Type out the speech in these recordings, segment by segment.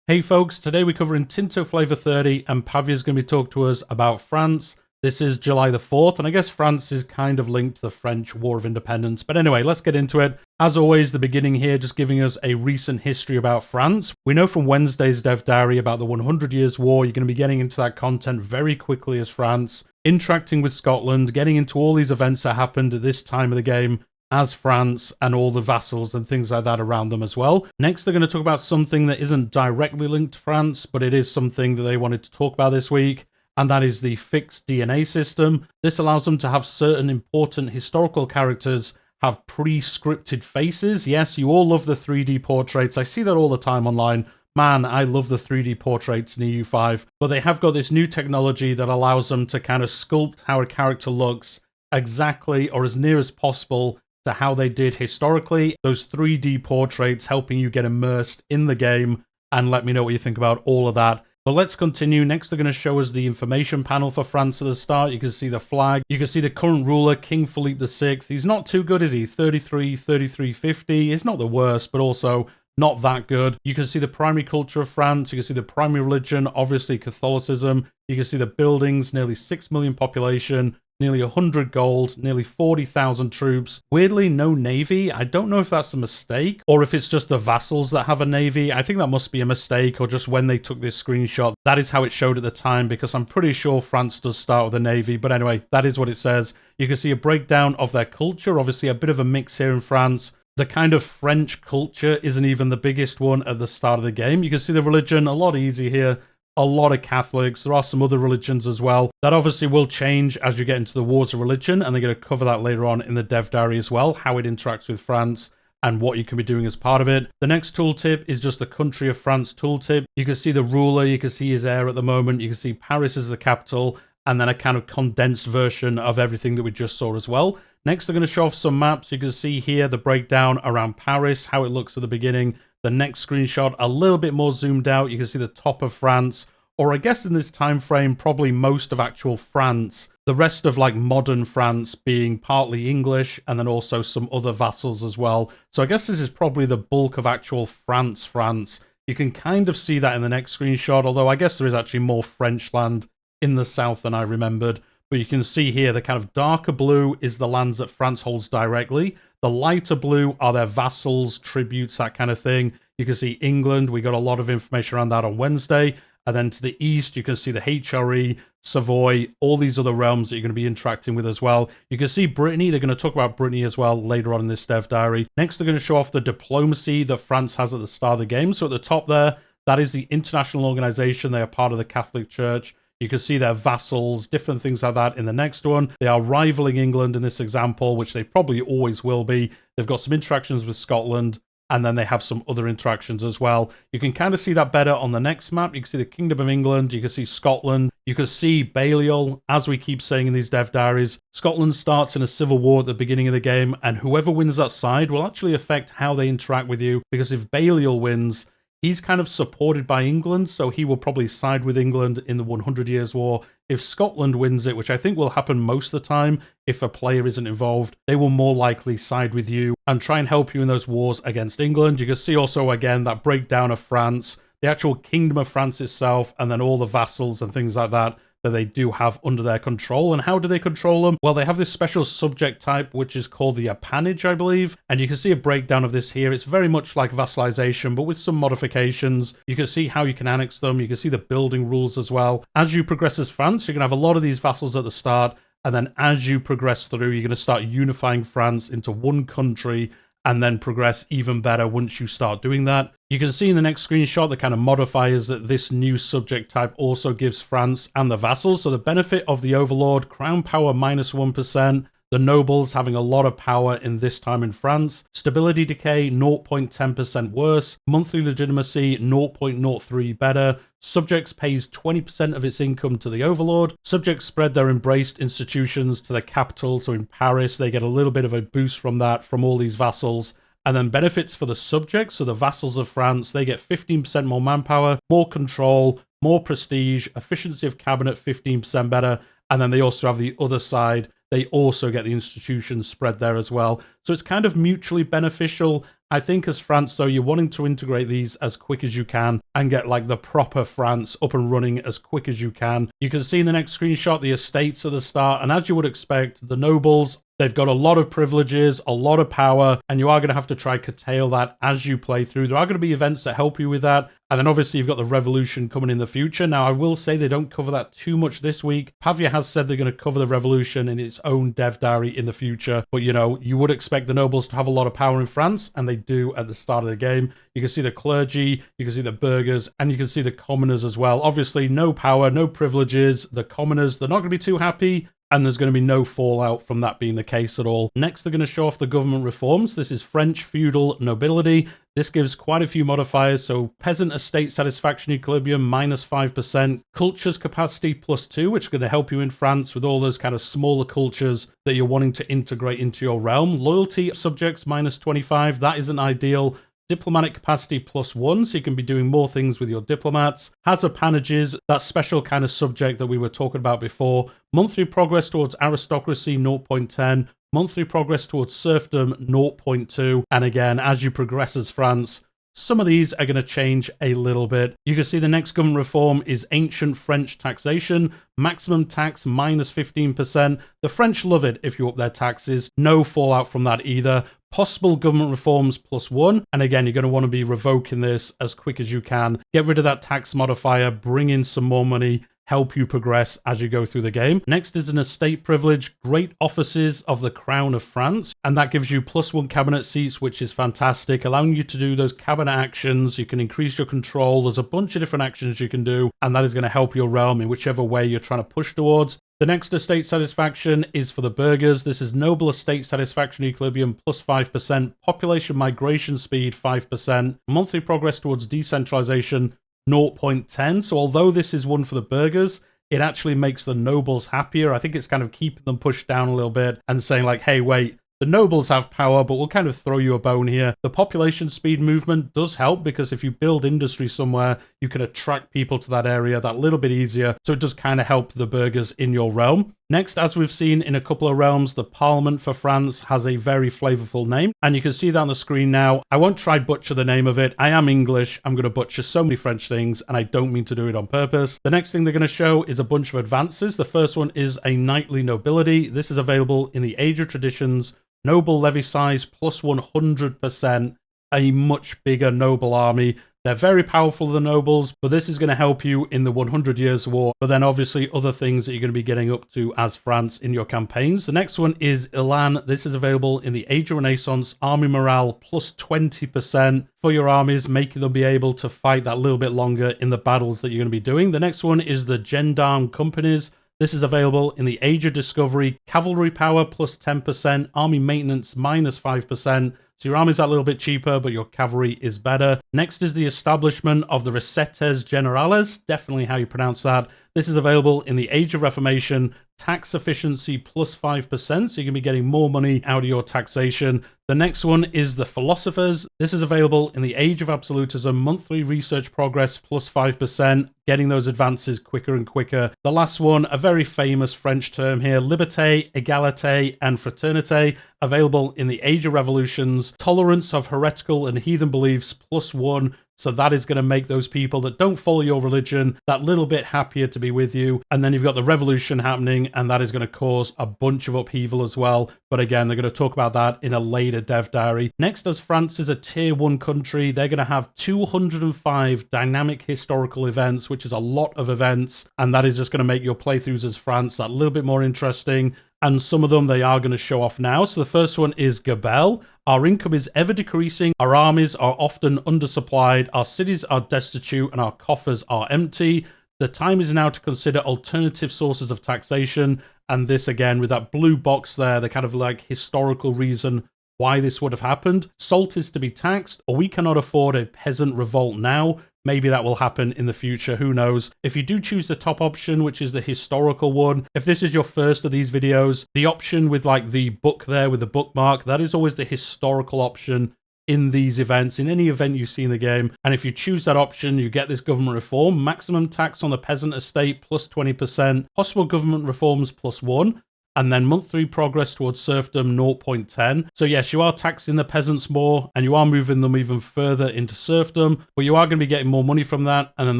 Hey folks, today we're covering Tinto Flavor 30 and Pavia's going to be talking to us about France. This is July the 4th, and I guess France is kind of linked to the French War of Independence. But anyway, let's get into it. As always, the beginning here just giving us a recent history about France. We know from Wednesday's Dev Diary about the 100 Years' War. You're going to be getting into that content very quickly as France, interacting with Scotland, getting into all these events that happened at this time of the game as France and all the vassals and things like that around them as well. Next, they're going to talk about something that isn't directly linked to France, but it is something that they wanted to talk about this week, and that is the fixed DNA system. This allows them to have certain important historical characters have pre-scripted faces. Yes, you all love the 3D portraits. I see that all the time online. Man, I love the 3D portraits in EU5, but they have got this new technology that allows them to kind of sculpt how a character looks exactly or as near as possible to how they did historically. Those 3D portraits helping you get immersed in the game, and let me know what you think about all of that. But let's continue. Next, they're going to show us the information panel for France at the start. You can see the flag. You can see the current ruler, King Philippe VI. He's not too good, is he? 3350. It's not the worst, but also not that good. You can see the primary culture of France. You can see the primary religion, obviously Catholicism. You can see the buildings, nearly 6 million population, nearly 100 gold, nearly 40,000 troops. Weirdly, no navy. I don't know if that's a mistake or if it's just the vassals that have a navy. I think that must be a mistake, or just when they took this screenshot, that is how it showed at the time, because I'm pretty sure France does start with a navy. But anyway, that is what it says. You can see a breakdown of their culture. Obviously, a bit of a mix here in France. The kind of French culture isn't even the biggest one at the start of the game. You can see the religion, a lot easy here. A lot of Catholics. There are some other religions as well. That obviously will change as you get into the wars of religion, and they're going to cover that later on in the Dev Diary as well, how it interacts with France and what you can be doing as part of it. The next tooltip is just the country of France tooltip. You can see the ruler, you can see his heir at the moment, you can see Paris as the capital, and then a kind of condensed version of everything that we just saw as well. Next, they're going to show off some maps. You can see here the breakdown around Paris, how it looks at the beginning. The next screenshot, a little bit more zoomed out. You can see the top of France, or I guess in this time frame, probably most of actual France. The rest of like modern France being partly English, and then also some other vassals as well. So I guess this is probably the bulk of actual France. You can kind of see that in the next screenshot, although I guess there is actually more French land in the south than I remembered. But you can see here the kind of darker blue is the lands that France holds directly. The lighter blue are their vassals, tributes, that kind of thing. You can see England. We got a lot of information around that on Wednesday. And then to the east, you can see the HRE, Savoy, all these other realms that you're going to be interacting with as well. You can see Brittany. They're going to talk about Brittany as well later on in this Dev Diary. Next, they're going to show off the diplomacy that France has at the start of the game. So at the top there, that is the international organization. They are part of the Catholic Church. You can see their vassals, different things like that in the next one. They are rivaling England in this example, which they probably always will be. They've got some interactions with Scotland, and then they have some other interactions as well. You can kind of see that better on the next map. You can see the Kingdom of England. You can see Scotland. You can see Balliol, as we keep saying in these Dev Diaries. Scotland starts in a civil war at the beginning of the game, and whoever wins that side will actually affect how they interact with you, because if Balliol wins, he's kind of supported by England, so he will probably side with England in the 100 Years' War. If Scotland wins it, which I think will happen most of the time if a player isn't involved, they will more likely side with you and try and help you in those wars against England. You can see also, again, that breakdown of France, the actual Kingdom of France itself, and then all the vassals and things like that that they do have under their control. And how do they control them? Well, they have this special subject type, which is called the Appanage, I believe. And you can see a breakdown of this here. It's very much like vassalization, but with some modifications. You can see how you can annex them. You can see the building rules as well. As you progress as France, you're going to have a lot of these vassals at the start. And then as you progress through, you're going to start unifying France into one country, and then progress even better once you start doing that. You can see in the next screenshot the kind of modifiers that this new subject type also gives France and the vassals. So the benefit of the Overlord, crown power minus 1%, the nobles having a lot of power in this time in France, stability decay 0.10% worse, monthly legitimacy 0.03 better, subjects pays 20% of its income to the Overlord, subjects spread their embraced institutions to the capital, so in Paris they get a little bit of a boost from that, from all these vassals. And then benefits for the subjects, so the vassals of France, they get 15% more manpower, more control, more prestige, efficiency of cabinet 15% better, and then they also have the other side. They also get the institutions spread there as well. So it's kind of mutually beneficial. I think as France, though, you're wanting to integrate these as quick as you can and get like the proper France up and running as quick as you can. You can see in the next screenshot the estates at the start, and as you would expect, the nobles, they've got a lot of privileges, a lot of power, and you are going to have to try curtail that as you play through. There are going to be events that help you with that. And then obviously you've got the revolution coming in the future. Now, I will say they don't cover that too much this week. Pavia has said they're going to cover the revolution in its own dev diary in the future. But, you know, you would expect the nobles to have a lot of power in France, and they do at the start of the game. You can see the clergy, you can see the burghers, and you can see the commoners as well. Obviously, no power, no privileges. The commoners, they're not going to be too happy. And there's going to be no fallout from that being the case at all. Next, they're going to show off the government reforms. This is French feudal nobility. This gives quite a few modifiers. So peasant estate satisfaction equilibrium -5%, cultures capacity +2, which is going to help you in France with all those kind of smaller cultures that you're wanting to integrate into your realm. Loyalty subjects -25. That isn't ideal. Diplomatic capacity +1, so you can be doing more things with your diplomats. Has appanages, that special kind of subject that we were talking about before. Monthly progress towards aristocracy, 0.10. Monthly progress towards serfdom, 0.2. And again, as you progress as France, some of these are going to change a little bit. You can see the next government reform is ancient French taxation. Maximum tax -15%. The French love it if you up their taxes. No fallout from that either. Possible government reforms +1. And again, you're going to want to be revoking this as quick as you can. Get rid of that tax modifier, bring in some more money, help you progress as you go through the game. Next is an estate privilege, great offices of the Crown of France. And that gives you +1 cabinet seats, which is fantastic, allowing you to do those cabinet actions. You can increase your control. There's a bunch of different actions you can do, and that is going to help your realm in whichever way you're trying to push towards. The next estate satisfaction is for the burghers. This is noble estate satisfaction equilibrium +5%, population migration speed 5%, monthly progress towards decentralization 0.10. So although this is one for the burghers, it actually makes the nobles happier. I think it's kind of keeping them pushed down a little bit and saying like, hey, wait, the nobles have power, but we'll kind of throw you a bone here. The population speed movement does help because if you build industry somewhere, you can attract people to that area that little bit easier. So it does kind of help the burghers in your realm. Next, as we've seen in a couple of realms, the Parliament for France has a very flavorful name. And you can see that on the screen now. I won't try butcher the name of it. I am English. I'm going to butcher so many French things, and I don't mean to do it on purpose. The next thing they're going to show is a bunch of advances. The first one is a knightly nobility. This is available in the Age of Traditions. Noble levy size +100%, a much bigger noble army. They're very powerful, the nobles, but this is going to help you in the 100 Years' War. But then obviously other things that you're going to be getting up to as France in your campaigns. The next one is Elan. This is available in the Age of Renaissance. Army morale +20% for your armies, making them be able to fight that little bit longer in the battles that you're going to be doing. The next one is the Gendarme Companies. This is available in the Age of Discovery. Cavalry power +10%, army maintenance -5%. So your army's a little bit cheaper, but your cavalry is better. Next is the establishment of the Recettes Generales, definitely how you pronounce that. This is available in the Age of Reformation. Tax efficiency +5%, so you're going to be getting more money out of your taxation. The next one is the Philosophers. This is available in the Age of Absolutism. Monthly research progress +5%, getting those advances quicker and quicker. The last one, a very famous French term here, Liberté, Égalité, and Fraternité, available in the Age of Revolutions. Tolerance of heretical and heathen beliefs +1. So that is going to make those people that don't follow your religion that little bit happier to be with you. And then you've got the revolution happening, and that is going to cause a bunch of upheaval as well. But again, they're going to talk about that in a later dev diary. Next, as France is a tier 1 country, they're going to have 205 dynamic historical events, which is a lot of events. And that is just going to make your playthroughs as France that little bit more interesting. And some of them they are going to show off now. So the first one is Gabelle. Our income is ever decreasing, our armies are often undersupplied, our cities are destitute, and our coffers are empty. The time is now to consider alternative sources of taxation. And this again, with that blue box there, the kind of like historical reason why this would have happened. Salt is to be taxed, or we cannot afford a peasant revolt now. Maybe that will happen in the future, who knows. If you do choose the top option, which is the historical one, if this is your first of these videos, the option with like the book there with the bookmark, that is always the historical option in these events, in any event you see in the game. And if you choose that option, you get this government reform, maximum tax on the peasant estate +20%, possible government reforms +1. and then month 3 progress towards serfdom 0.10. So yes, you are taxing the peasants more, and you are moving them even further into serfdom, but you are going to be getting more money from that, and then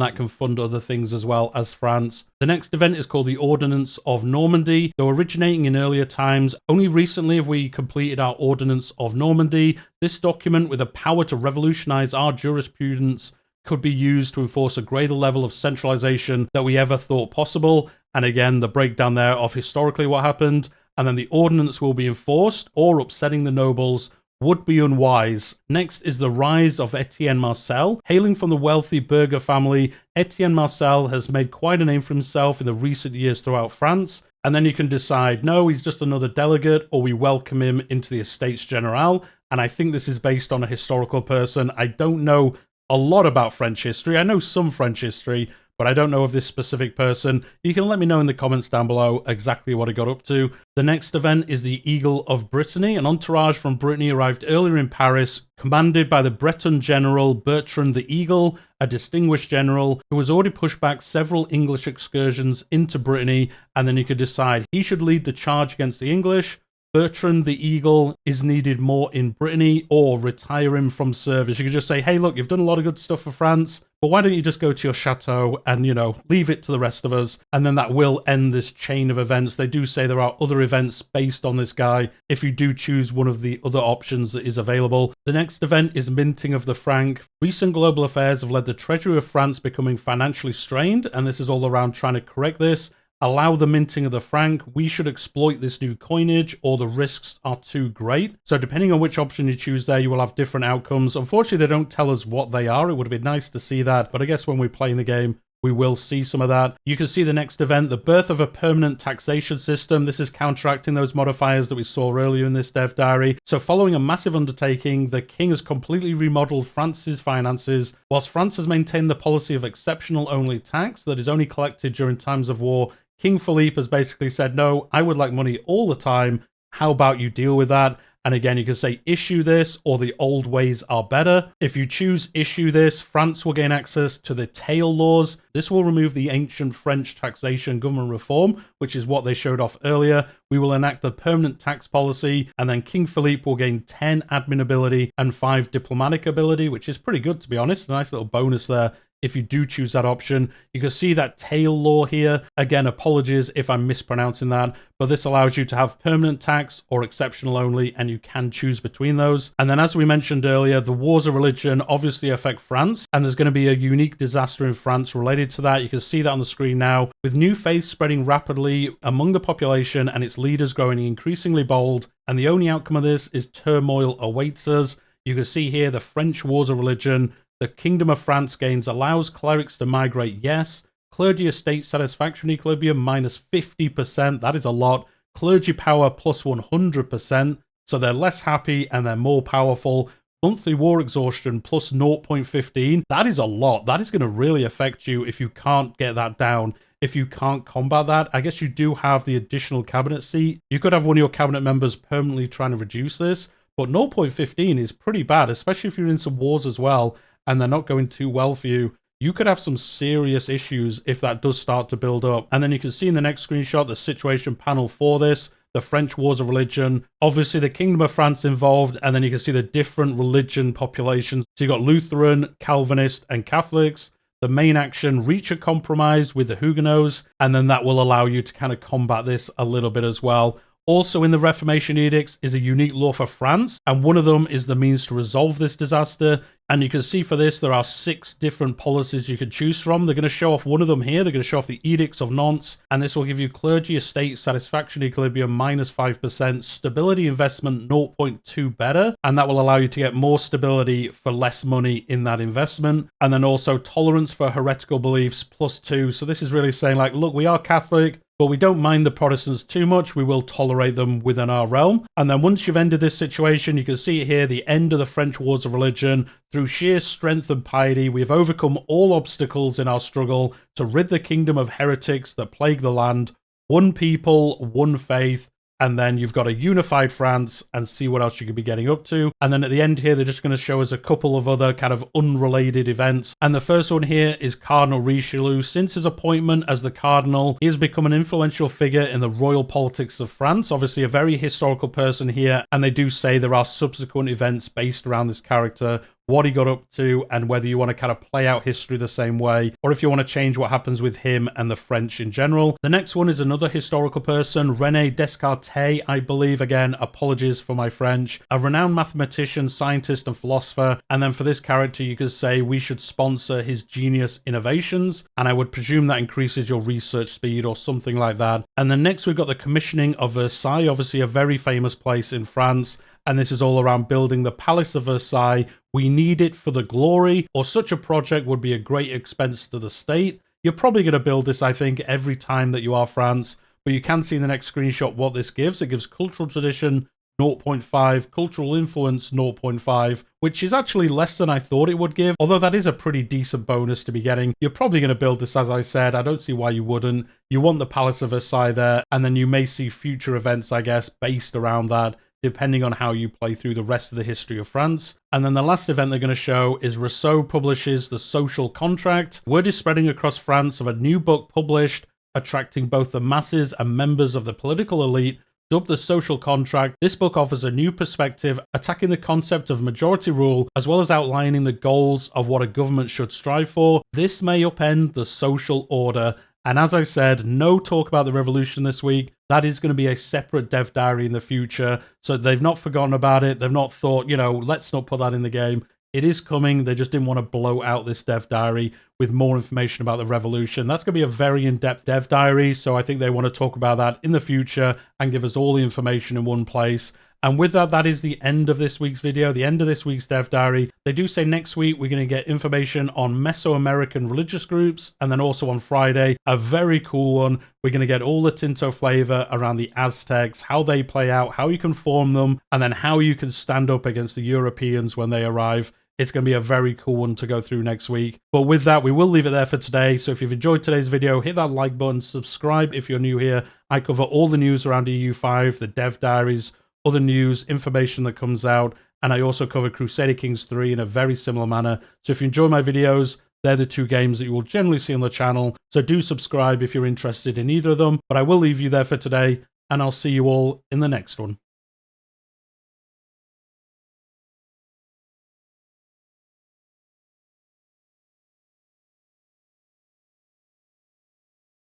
that can fund other things as well as France. The next event is called the Ordinance of Normandy. Though originating in earlier times, only recently have we completed our Ordinance of Normandy. This document, with the power to revolutionize our jurisprudence, could be used to enforce a greater level of centralization that we ever thought possible. And again, the breakdown there of historically what happened, and then the ordinance will be enforced, or upsetting the nobles would be unwise. Next is the rise of Etienne Marcel. Hailing from the wealthy burgher family, Etienne Marcel has made quite a name for himself in the recent years throughout France. And then you can decide, no, he's just another delegate, or we welcome him into the Estates Generale. And I think this is based on a historical person. I don't know a lot about French history. I know some French history, but I don't know of this specific person. You can let me know in the comments down below exactly what I got up to. The next event is the Eagle of Brittany. An entourage from Brittany arrived earlier in Paris, commanded by the Breton general Bertrand the Eagle, a distinguished general who has already pushed back several English excursions into Brittany, and then you could decide he should lead the charge against the English. Bertrand the Eagle is needed more in Brittany, or retire him from service. You could just say, hey, look, you've done a lot of good stuff for France, but why don't you just go to your chateau and, leave it to the rest of us? And then that will end this chain of events. They do say there are other events based on this guy if you do choose one of the other options that is available. The next event is minting of the franc. Recent global affairs have led the Treasury of France becoming financially strained, and this is all around trying to correct this. Allow the minting of the franc. We should exploit this new coinage, or the risks are too great. So depending on which option you choose there, you will have different outcomes. Unfortunately, they don't tell us what they are. It would have been nice to see that, but I guess when we're playing the game, we will see some of that. You can see the next event, the birth of a permanent taxation system. This is counteracting those modifiers that we saw earlier in this dev diary. So following a massive undertaking, the king has completely remodeled France's finances. Whilst France has maintained the policy of exceptional only tax that is only collected during times of war, King Philippe has basically said, no, I would like money all the time. How about you deal with that? And again, you can say issue this, or the old ways are better. If you choose issue this, France will gain access to the tail laws. This will remove the ancient French taxation government reform, which is what they showed off earlier. We will enact a permanent tax policy, and then King Philippe will gain 10 admin ability and 5 diplomatic ability, which is pretty good, to be honest. A nice little bonus there if you do choose that option. You can see that tail law here. Again, apologies if I'm mispronouncing that, but this allows you to have permanent tax or exceptional only, and you can choose between those. And then, as we mentioned earlier, the wars of religion obviously affect France, and there's going to be a unique disaster in France related to that. You can see that on the screen now, with new faiths spreading rapidly among the population and its leaders growing increasingly bold, and the only outcome of this is turmoil awaits us. You can see here the French wars of religion. The Kingdom of France gains allows clerics to migrate, yes. Clergy estate satisfaction equilibrium minus 50%, that is a lot. Clergy power plus 100%, so they're less happy and they're more powerful. Monthly war exhaustion plus 0.15, that is a lot. That is going to really affect you if you can't get that down. If you can't combat that, I guess you do have the additional cabinet seat. You could have one of your cabinet members permanently trying to reduce this, but 0.15 is pretty bad, especially if you're in some wars as well, and they're not going too well for you. You could have some serious issues if that does start to build up. And then you can see in the next screenshot the situation panel for this, the French wars of religion, obviously the Kingdom of France involved, and then you can see the different religion populations. So you've got Lutheran, Calvinist, and Catholics. The main action, reach a compromise with the Huguenots, and then that will allow you to kind of combat this a little bit as well. Also in the Reformation Edicts is a unique law for France, and one of them is the means to resolve this disaster. And you can see for this, there are 6 different policies you can choose from. They're going to show off one of them here. They're going to show off the Edicts of Nantes, and this will give you clergy estate satisfaction equilibrium minus 5%, stability investment 0.2 better, and that will allow you to get more stability for less money in that investment. And then also tolerance for heretical beliefs plus 2. So this is really saying, like, look, we are Catholic, but we don't mind the Protestants too much. We will tolerate them within our realm. And then once you've ended this situation, you can see here the end of the French wars of religion. Through sheer strength and piety, we have overcome all obstacles in our struggle to rid the kingdom of heretics that plague the land. One people, one faith, and then you've got a unified France, and see what else you could be getting up to. And then at the end here, they're just going to show us a couple of other kind of unrelated events. And the first one here is Cardinal Richelieu. Since his appointment as the Cardinal, he has become an influential figure in the royal politics of France. Obviously a very historical person here, and they do say there are subsequent events based around this character, what he got up to, and whether you want to kind of play out history the same way, or if you want to change what happens with him and the French in general. The next one is another historical person, René Descartes, I believe. Again, apologies for my French. A renowned mathematician, scientist, and philosopher. And then for this character, you could say we should sponsor his genius innovations, and I would presume that increases your research speed or something like that. And then next, we've got the commissioning of Versailles, obviously a very famous place in France. And this is all around building the Palace of Versailles. We need it for the glory, or such a project would be a great expense to the state. You're probably going to build this, I think, every time that you are France, but you can see in the next screenshot what this gives. It gives cultural tradition 0.5, cultural influence 0.5, which is actually less than I thought it would give, although that is a pretty decent bonus to be getting. You're probably going to build this, as I said. I don't see why you wouldn't. You want the Palace of Versailles there, and then you may see future events, I guess, based around that, depending on how you play through the rest of the history of France. And then the last event they're going to show is Rousseau publishes The Social Contract. Word is spreading across France of a new book published, attracting both the masses and members of the political elite, dubbed The Social Contract. This book offers a new perspective, attacking the concept of majority rule, as well as outlining the goals of what a government should strive for. This may upend the social order. And as I said, no talk about the revolution this week. That is going to be a separate dev diary in the future. So they've not forgotten about it. They've not thought, let's not put that in the game. It is coming. They just didn't want to blow out this dev diary with more information about the revolution. That's going to be a very in-depth dev diary. So I think they want to talk about that in the future and give us all the information in one place. And with that, that is the end of this week's video, the end of this week's dev diary. They do say next week we're going to get information on Mesoamerican religious groups, and then also on Friday, a very cool one. We're going to get all the Tinto flavor around the Aztecs, how they play out, how you can form them, and then how you can stand up against the Europeans when they arrive. It's going to be a very cool one to go through next week. But with that, we will leave it there for today. So if you've enjoyed today's video, hit that like button, subscribe if you're new here. I cover all the news around EU5, the dev diaries, other news, information that comes out, and I also cover Crusader Kings 3 in a very similar manner. So if you enjoy my videos, they're the two games that you will generally see on the channel. So do subscribe if you're interested in either of them. But I will leave you there for today, and I'll see you all in the next one.